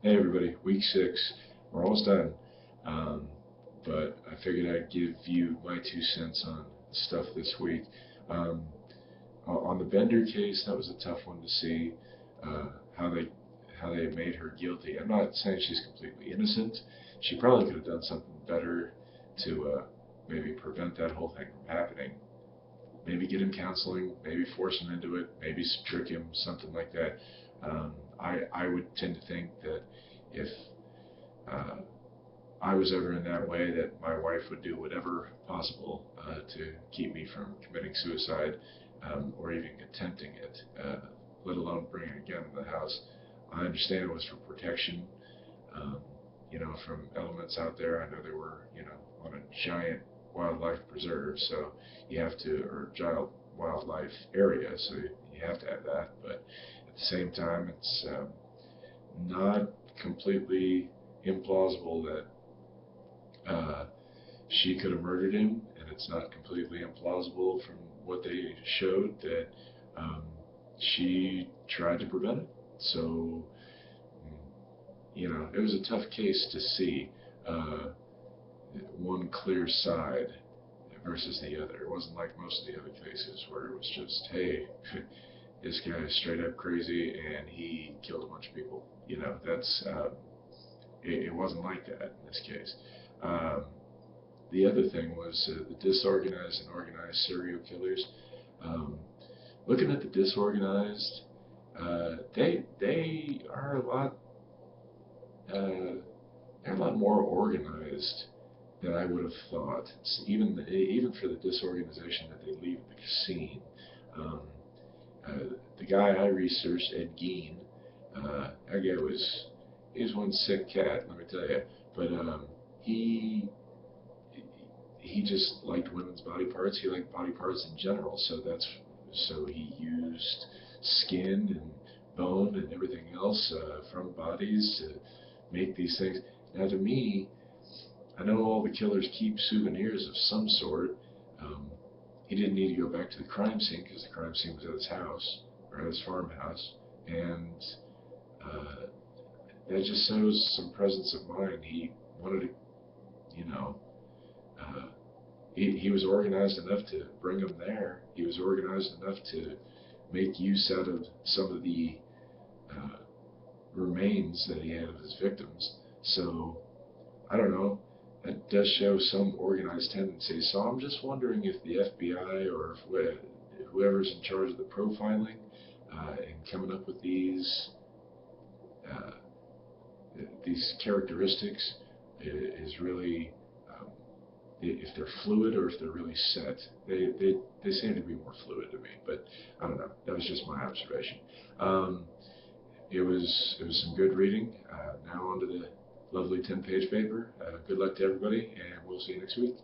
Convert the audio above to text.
Hey everybody, week 6. We're almost done. Um, but I figured I'd give you my 2 cents on stuff this week. Um, on the Bender case, that was a tough one to see. Uh, how they how they made her guilty. I'm not saying she's completely innocent. She probably could have done something better to maybe prevent that whole thing from happening. Maybe get him counseling, maybe force him into it, maybe trick him, something like that. I would tend to think that if uh, I was ever in that way, that my wife would do whatever possible to keep me from committing suicide, or even attempting it, let alone bringing a gun in the house. I understand it was for protection, um, from elements out there. I know they were, on a giant wildlife preserve, so you have to, or giant wildlife area, so you have to have that. But at the same time, it's not completely implausible that uh, she could have murdered him, and it's not completely implausible from what they showed that um, she tried to prevent it. So, it was a tough case to see uh, one clear side versus the other. It wasn't like most of the other cases where it was just, hey, this guy is straight up crazy and he killed a bunch of people. That's it wasn't like that in this case. Um, the other thing was the disorganized and organized serial killers. Um, Looking at the disorganized, they are a lot uh, they're a lot more organized than I would have thought. Even for the disorganization that they leave at the scene. Um, the guy I researched, Ed Gein, that guy was one sick cat, let me tell you. But he he just liked women's body parts. He liked body parts in general. So he used skin and bone and everything else from bodies to make these things. Now, to me, I know all the killers keep souvenirs of some sort. Um, he didn't need to go back to the crime scene because the crime scene was at his house or at his farmhouse, and uh, that just shows some presence of mind. He wanted to, you know, uh, he was organized enough to bring them there. He was organized enough to make use out of some of the uh, remains that he had of his victims. So I don't know. That does show some organized tendencies. So I'm just wondering if the FBI or if whoever's in charge of the profiling and coming up with uh, these characteristics is really if they're fluid or if they're really set. They seem to be more fluid to me, but I don't know. That was just my observation. Um, it was some good reading. Now on to the lovely 10-page paper. Good luck to everybody, and we'll see you next week.